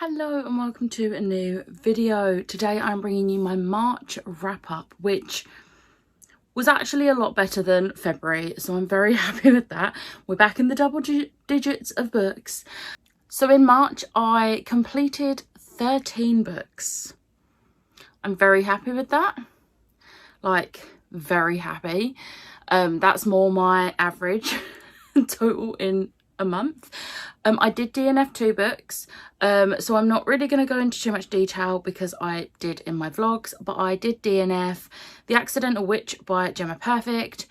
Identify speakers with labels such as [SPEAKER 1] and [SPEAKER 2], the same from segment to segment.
[SPEAKER 1] Hello and welcome to a new video. Today I'm bringing you my March wrap up, which was actually a lot better than February, so I'm very happy with that. We're back in the double digits of books. So in March I completed 13 books. I'm very happy with that, like very happy. That's more my average total in a month. I did DNF 2 books, so I'm not really going to go into too much detail because I did in my vlogs, but I did DNF The Accidental Witch by Gemma Perfect,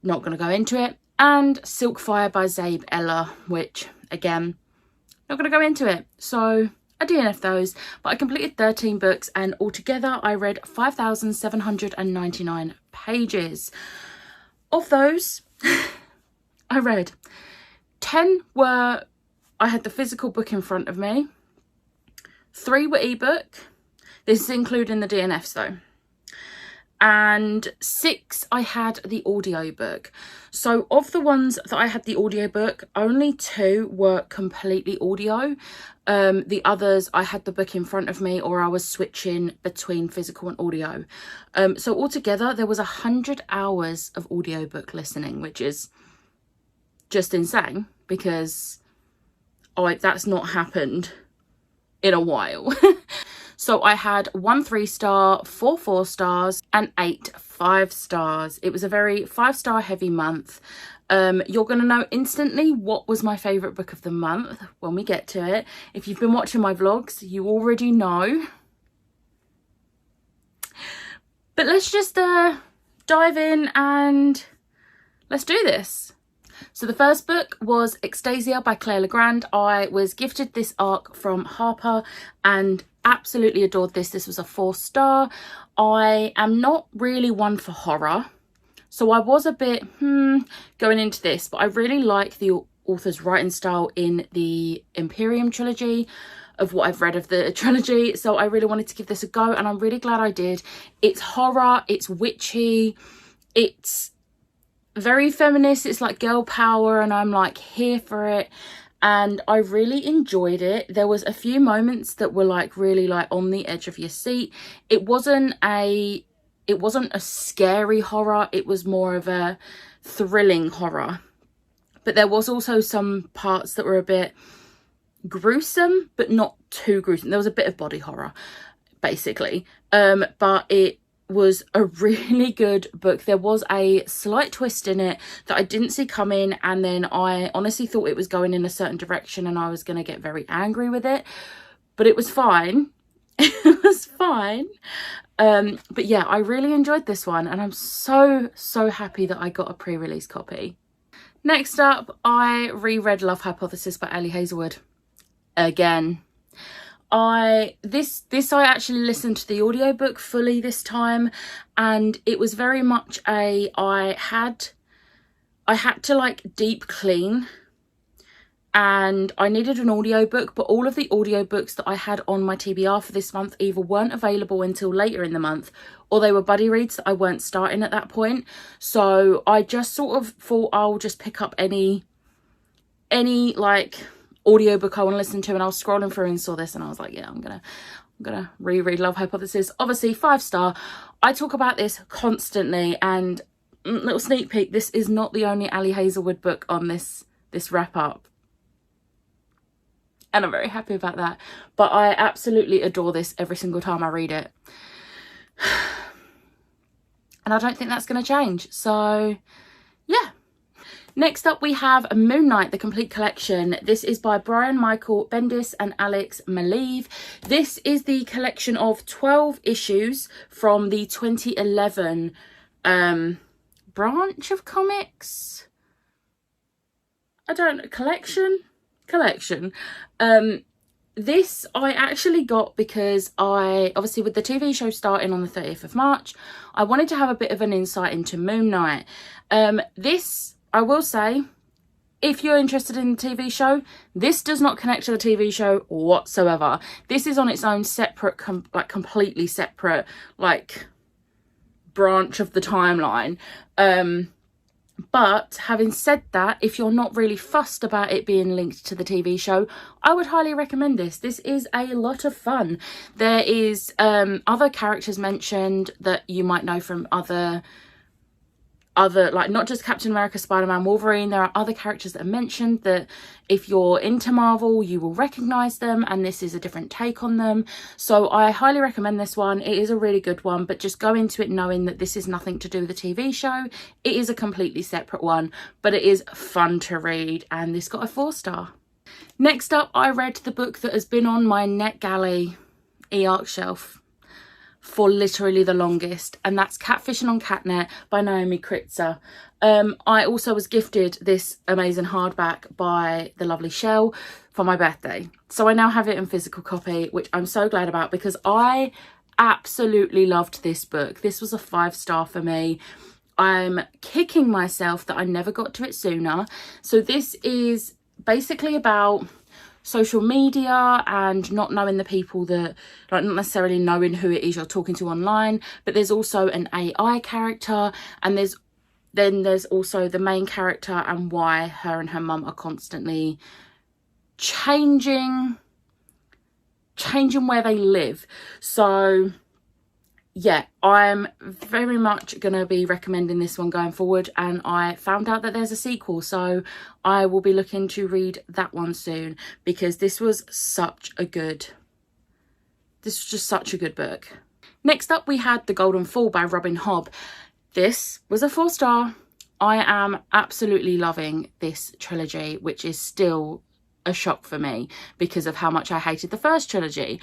[SPEAKER 1] not going to go into it, and Silk Fire by Zabe Ella, which again, not going to go into it. So I DNF'd those, but I completed 13 books and altogether I read 5,799 pages. Of those, I read 10 were, I had the physical book in front of me, 3 were ebook, this is including the DNFs though, and 6 I had the audiobook. So of the ones that I had the audiobook, only 2 were completely audio. The others I had the book in front of me or I was switching between physical and audio. So altogether there was 100 hours of audiobook listening, which is just insane because that's not happened in a while. So I had 1 3-star, 4 4-stars and 8 5-stars. It was a very 5-star heavy month. You're going to know instantly what was my favourite book of the month when we get to it. If you've been watching my vlogs, you already know. But let's just dive in and let's do this. So the first book was Ecstasia by Claire Legrand. I was gifted this arc from Harper and absolutely adored this. This was a 4-star. I am not really one for horror, so I was a bit going into this, but I really like the author's writing style in the Imperium trilogy of what I've read of the trilogy, so I really wanted to give this a go and I'm really glad I did. It's horror, it's witchy, it's very feminist, it's like girl power and I'm like here for it, and I really enjoyed it. There was a few moments that were like really like on the edge of your seat. It wasn't a scary horror, it was more of a thrilling horror, but there was also some parts that were a bit gruesome but not too gruesome. There was a bit of body horror basically, but it was a really good book. There was a slight twist in it that I didn't see coming, and then I honestly thought it was going in a certain direction and I was going to get very angry with it, but it was fine. It was fine. But yeah, I really enjoyed this one and I'm so happy that I got a pre-release copy. Next up, I reread Love Hypothesis by Ali Hazelwood again. This I actually listened to the audiobook fully this time, and it was very much a I had to like deep clean and I needed an audiobook, but all of the audiobooks that I had on my TBR for this month either weren't available until later in the month or they were buddy reads that I weren't starting at that point. So I just sort of thought I'll just pick up any like audiobook I want to listen to, and I was scrolling through and saw this and I was like, yeah, I'm gonna reread Love Hypothesis. Obviously 5-star. I talk about this constantly, and little sneak peek, this is not the only Ali Hazelwood book on this wrap up, and I'm very happy about that. But I absolutely adore this every single time I read it, and I don't think that's going to change. So yeah. Next up we have Moonlight, the complete collection. This is by Brian Michael Bendis and Alex Maleev. This is the collection of 12 issues from the 2011 branch of comics. I don't know, collection. This I actually got because obviously with the TV show starting on the 30th of March, I wanted to have a bit of an insight into Moon Knight. This, I will say, if you're interested in the TV show, this does not connect to the TV show whatsoever. This is on its own separate, completely separate, like, branch of the timeline. But having said that, if you're not really fussed about it being linked to the TV show, I would highly recommend this. This is a lot of fun. There is other characters mentioned that you might know from other like not just Captain America, Spider-Man, Wolverine. There are other characters that are mentioned that if you're into Marvel, you will recognize them, and this is a different take on them. So I highly recommend this one. It is a really good one, but just go into it knowing that this is nothing to do with the TV show. It is a completely separate one, but it is fun to read, and this got a 4-star. Next up, I read the book that has been on my NetGalley e-arc shelf for literally the longest, and that's Catfishing on Catnip by Naomi Kritzer. I also was gifted this amazing hardback by the lovely Shell for my birthday, so I now have it in physical copy, which I'm so glad about because I absolutely loved this book. This was a 5-star for me. I'm kicking myself that I never got to it sooner. So this is basically about social media and not knowing the people that, like, not necessarily knowing who it is you're talking to online, but there's also an AI character, and there's also the main character and why her and her mum are constantly changing where they live. So yeah, I'm very much going to be recommending this one going forward, and I found out that there's a sequel, so I will be looking to read that one soon because this was just such a good book. Next up, we had The Golden Fall by Robin Hobb. This was a 4-star. I am absolutely loving this trilogy, which is still a shock for me because of how much I hated the first trilogy.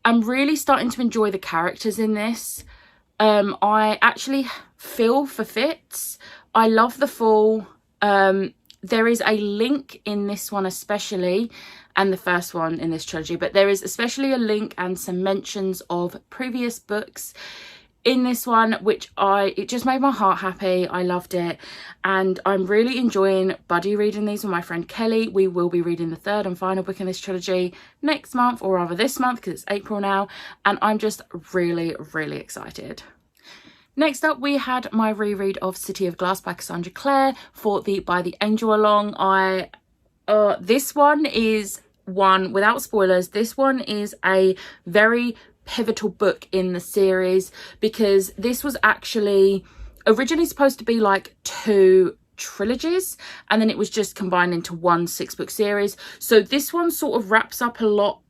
[SPEAKER 1] I'm really starting to enjoy the characters in this. I actually feel for Fitz. I love the Fall. There is a link in this one especially, and the first one in this trilogy, but there is especially a link and some mentions of previous books in this one, which it just made my heart happy. I loved it, and I'm really enjoying buddy reading these with my friend Kelly. We will be reading the 3rd and final book in this trilogy next month, or rather this month because it's April now, and I'm just really excited. Next up, we had my reread of City of Glass by Cassandra Clare for the By the Angel Along. This one is one, without spoilers, this one is a very pivotal book in the series because this was actually originally supposed to be like 2 trilogies, and then it was just combined into one 6-book series. So this one sort of wraps up a lot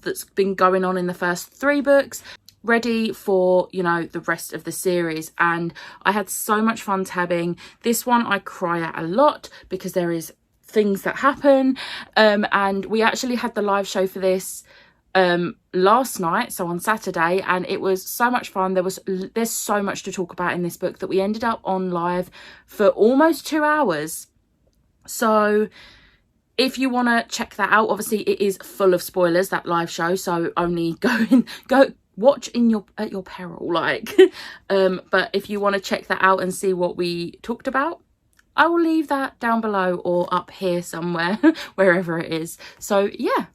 [SPEAKER 1] that's been going on in the first 3 books, ready for, you know, the rest of the series. And I had so much fun tabbing this one. I cry at a lot because there is things that happen, and we actually had the live show for this last night, so on Saturday, and it was so much fun. There's so much to talk about in this book that we ended up on live for almost 2 hours. So if you want to check that out, obviously it is full of spoilers, that live show, so only go watch at your peril, like. But if you want to check that out and see what we talked about, I will leave that down below or up here somewhere, wherever it is. So yeah.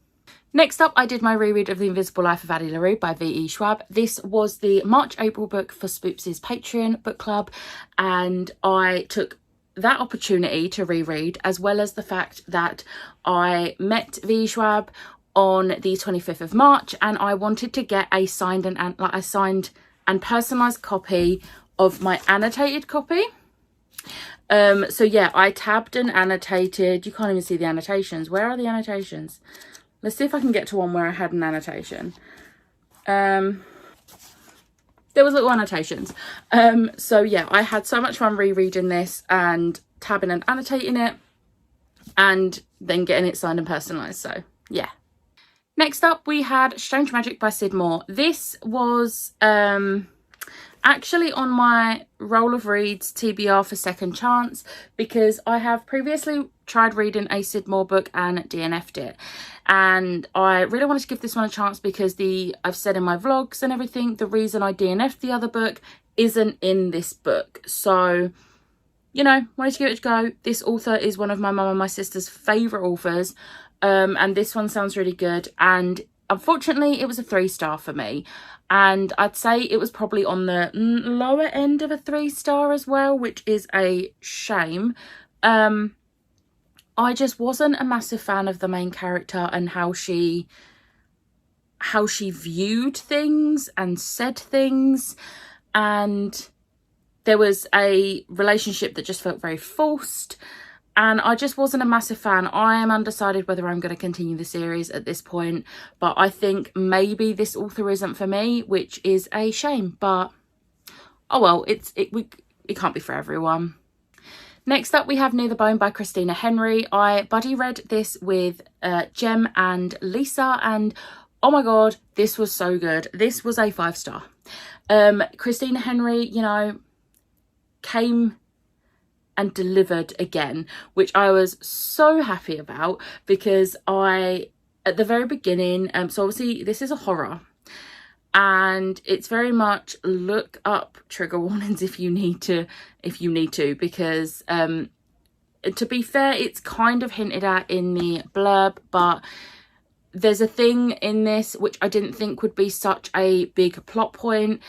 [SPEAKER 1] Next up, I did my reread of The Invisible Life of Addie LaRue by V.E. Schwab. This was the March-April book for Spoops' Patreon book club, and I took that opportunity to reread, as well as the fact that I met V.E. Schwab on the 25th of March, and I wanted to get a signed and personalised copy of my annotated copy. So yeah, I tabbed and annotated. You can't even see the annotations. Where are the annotations? Let's see if I can get to one where I had an annotation. There was little annotations. So yeah, I had so much fun rereading this and tabbing and annotating it, and then getting it signed and personalised. So yeah. Next up, we had Strange Magic by Sid Moore. This was actually on my roll of reads TBR for second chance, because I have previously tried reading a Sid Moore book and DNF'd it, and I really wanted to give this one a chance because I've said in my vlogs and everything, the reason I DNF'd the other book isn't in this book. So, you know, wanted to give it a go. This author is one of my mum and my sister's favourite authors, and this one sounds really good, and unfortunately it was a 3-star for me, and I'd say it was probably on the lower end of a 3-star as well, which is a shame. I just wasn't a massive fan of the main character and how she viewed things and said things, and there was a relationship that just felt very forced, and I just wasn't a massive fan. I am undecided whether I'm going to continue the series at this point, but I think maybe this author isn't for me, which is a shame, but oh well, it can't be for everyone. Next up, we have Near the Bone by Christina Henry. I buddy read this with Jem and Lisa, and oh my god, this was so good. This was a 5-star. Christina Henry, you know, came and delivered again, which I was so happy about, because at the very beginning, so obviously this is a horror, and it's very much look up trigger warnings if you need to, because to be fair, it's kind of hinted at in the blurb, but there's a thing in this which I didn't think would be such a big plot point,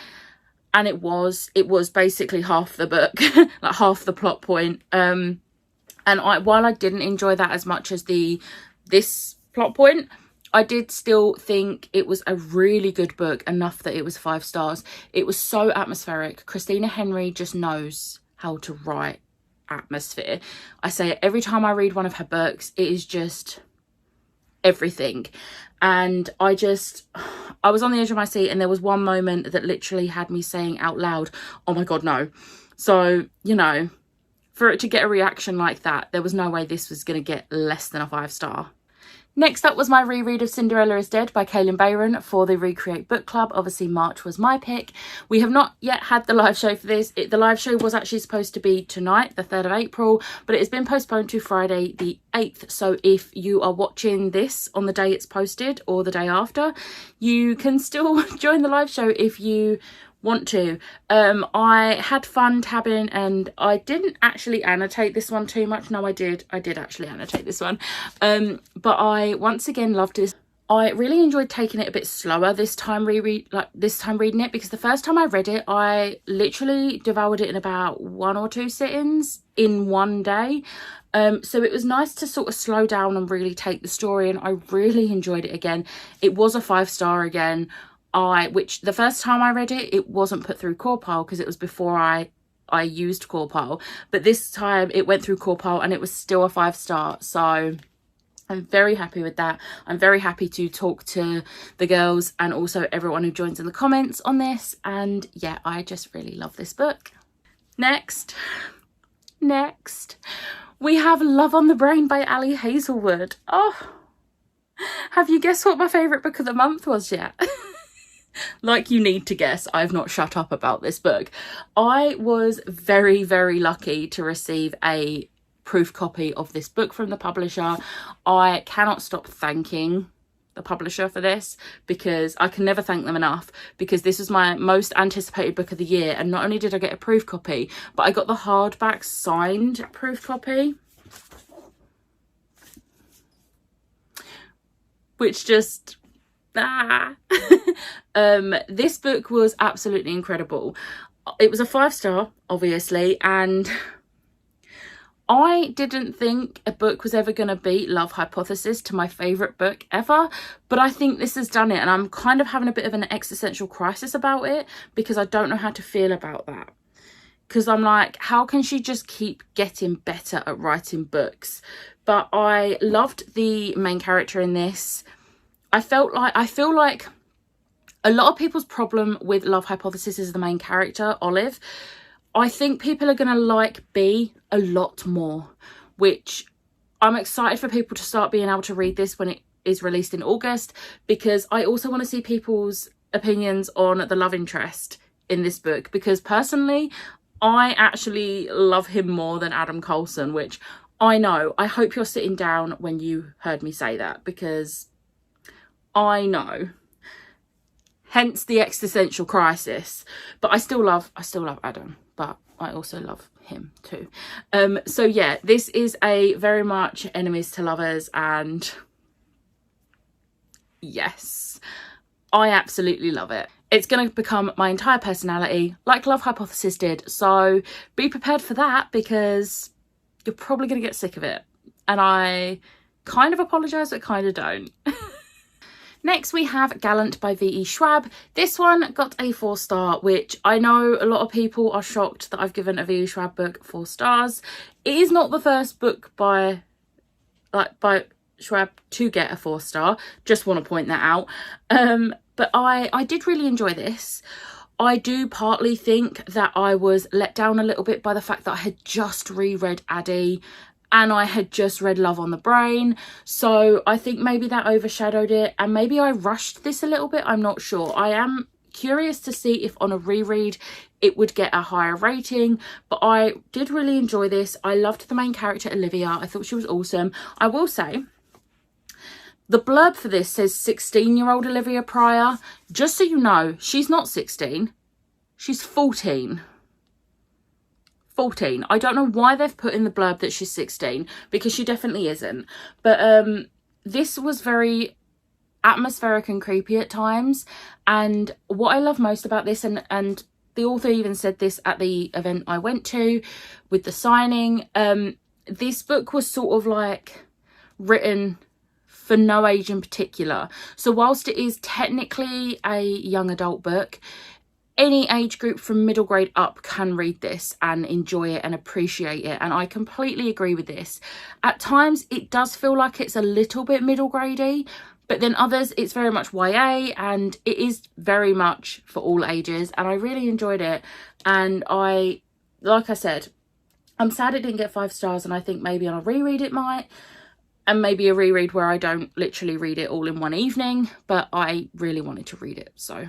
[SPEAKER 1] and it was basically half the book, like half the plot point. And while I didn't enjoy that as much as this plot point, I did still think it was a really good book, enough that it was 5 stars. It was so atmospheric. Christina Henry just knows how to write atmosphere. I say it every time I read one of her books, it is just everything. And I was on the edge of my seat, and there was one moment that literally had me saying out loud, oh my god, no. So, you know, for it to get a reaction like that, there was no way this was going to get less than a 5-star. Next up was my reread of Cinderella is Dead by Kaylin Bayron for the Recreate Book Club. Obviously, March was my pick. We have not yet had the live show for this. The live show was actually supposed to be tonight, the 3rd of April, but it has been postponed to Friday the 8th. So if you are watching this on the day it's posted or the day after, you can still join the live show if you want to. I had fun tabbing, and I didn't actually annotate this one too much. No, I did actually annotate this one, but I once again loved this. I really enjoyed taking it a bit slower this time reading it, because the first time I read it, I literally devoured it in about 1 or 2 sittings in one day. So it was nice to sort of slow down and really take the story, and I really enjoyed it again. It was a 5-star again. Which the first time I read it, it wasn't put through Corpile because it was before I used Corpile, but this time it went through Corpile and it was still a 5-star. So I'm very happy with that. I'm very happy to talk to the girls and also everyone who joins in the comments on this. And yeah, I just really love this book. Next, we have Love on the Brain by Ali Hazelwood. Oh, have you guessed what my favourite book of the month was yet? Like, you need to guess. I've not shut up about this book. I was very, very lucky to receive a proof copy of this book from the publisher. I cannot stop thanking the publisher for this, because I can never thank them enough, because this was my most anticipated book of the year, and not only did I get a proof copy, but I got the hardback signed proof copy, which just... This book was absolutely incredible. It was a 5-star, obviously, and I didn't think a book was ever going to beat Love Hypothesis to my favourite book ever, but I think this has done it, and I'm kind of having a bit of an existential crisis about it, because I don't know how to feel about that. Because I'm like, how can she just keep getting better at writing books? But I loved the main character in this. I feel like a lot of people's problem with Love Hypothesis is the main character, Olive. I think people are going to like B a lot more, which I'm excited for people to start being able to read this when it is released in August, because I also want to see people's opinions on the love interest in this book, because personally, I actually love him more than Adam Coulson, which I know. I hope you're sitting down when you heard me say that, because I know. Hence the existential crisis. But I still love Adam, but I also love him too. So yeah, this is a very much enemies to lovers, and Yes, I absolutely love it. It's going to become my entire personality, like Love Hypothesis did. So be prepared for that, because you're probably going to get sick of it. And I kind of apologise, but kind of don't. Next we have Gallant by V.E. Schwab. This one got a 4-star, which I know a lot of people are shocked that I've given a V.E. Schwab book 4 stars. It is not the first book by Schwab to get a 4-star. Just want to point that out. But I did really enjoy this. I do partly think that I was let down a little bit by the fact that I had just reread Addie and I had just read Love on the Brain. So I think maybe that overshadowed it, and maybe I rushed this a little bit. I'm not sure. I am curious to see if on a reread it would get a higher rating, but I did really enjoy this. I loved the main character, Olivia. I thought she was awesome. I will say, the blurb for this says 16-year-old Olivia Pryor. Just so you know, she's not 16. She's 14. 14. I don't know why they've put in the blurb that she's 16, because she definitely isn't. But this was very atmospheric and creepy at times. And what I love most about this, and the author even said this at the event I went to with the signing, this book was sort of like written for no age in particular. So whilst it is technically a young adult book, any age group from middle grade up can read this and enjoy it and appreciate it. And I completely agree with this. At times it does feel like it's a little bit middle gradey, but then others it's very much YA, and it is very much for all ages. And I really enjoyed it. And like I said, I'm sad it didn't get 5 stars, and I think maybe on a reread it might. And maybe a reread where I don't literally read it all in one evening, but I really wanted to read it, so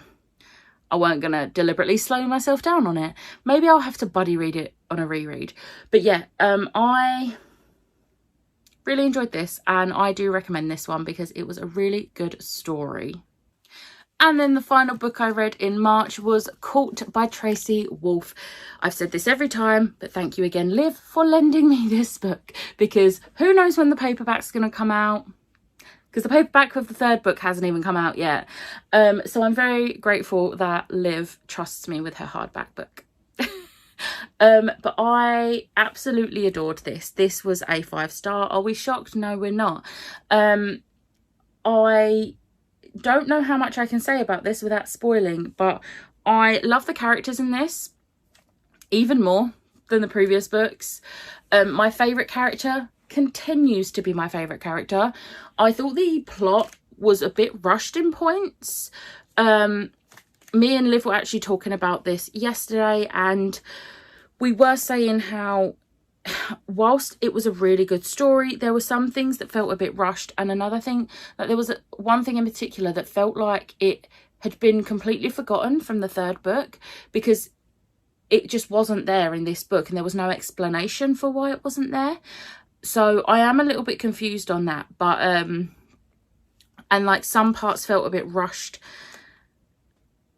[SPEAKER 1] I weren't going to deliberately slow myself down on it. Maybe I'll have to buddy read it on a reread. But yeah, I really enjoyed this, and I do recommend this one because it was a really good story. And then the final book I read in March was Caught by Tracy Wolff. I've said this every time, but thank you again, Liv, for lending me this book, because who knows when the paperback's going to come out, because the paperback of the 3rd book hasn't even come out yet. So I'm very grateful that Liv trusts me with her hardback book. But I absolutely adored this. This was a 5-star. Are we shocked? No, we're not. I don't know how much I can say about this without spoiling, but I love the characters in this even more than the previous books. My favourite character continues to be my favourite character. I thought the plot was a bit rushed in points. Me and Liv were actually talking about this yesterday, and we were saying how whilst it was a really good story, there were some things that felt a bit rushed, and another thing that there was one thing in particular that felt like it had been completely forgotten from the 3rd book, because it just wasn't there in this book and there was no explanation for why it wasn't there. So I am a little bit confused on that, but and like some parts felt a bit rushed,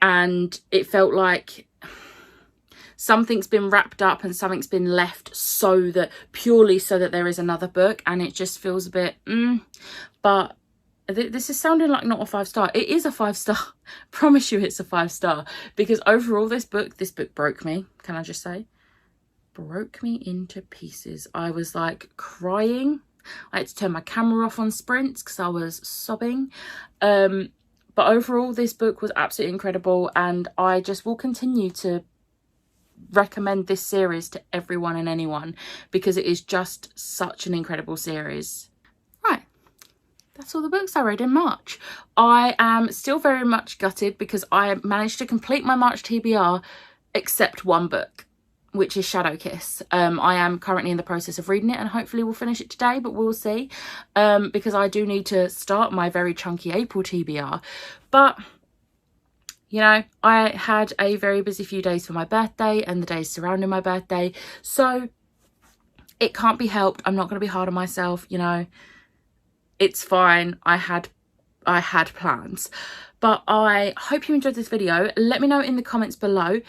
[SPEAKER 1] and it felt like something's been wrapped up and something's been left purely so that there is another book, and it just feels a bit but this is sounding like not a 5-star. It is a 5-star. Promise you it's a 5-star, because overall this book broke me. Can I just say, broke me into pieces. I was like crying. I had to turn my camera off on sprints because I was sobbing. But overall this book was absolutely incredible, and I just will continue to recommend this series to everyone and anyone, because it is just such an incredible series. Right, that's all the books I read in March. I am still very much gutted because I managed to complete my March TBR except one book, which is Shadow Kiss. I am currently in the process of reading it, and hopefully we'll finish it today, but we'll see, because I do need to start my very chunky April TBR. But you know, I had a very busy few days for my birthday and the days surrounding my birthday, so it can't be helped. I'm not going to be hard on myself, you know. It's fine. I had plans. But I hope you enjoyed this video. Let me know in the comments below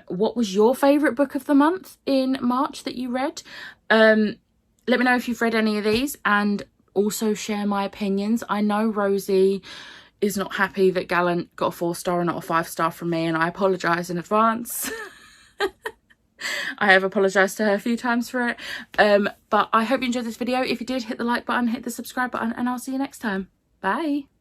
[SPEAKER 1] what was your favourite book of the month in March that you read. Let me know if you've read any of these, and also share my opinions. I know Rosie is not happy that Gallant got a 4-star and not a 5-star from me, and I apologise in advance. I have apologised to her a few times for it. But I hope you enjoyed this video. If you did, hit the like button, hit the subscribe button, and I'll see you next time. Bye.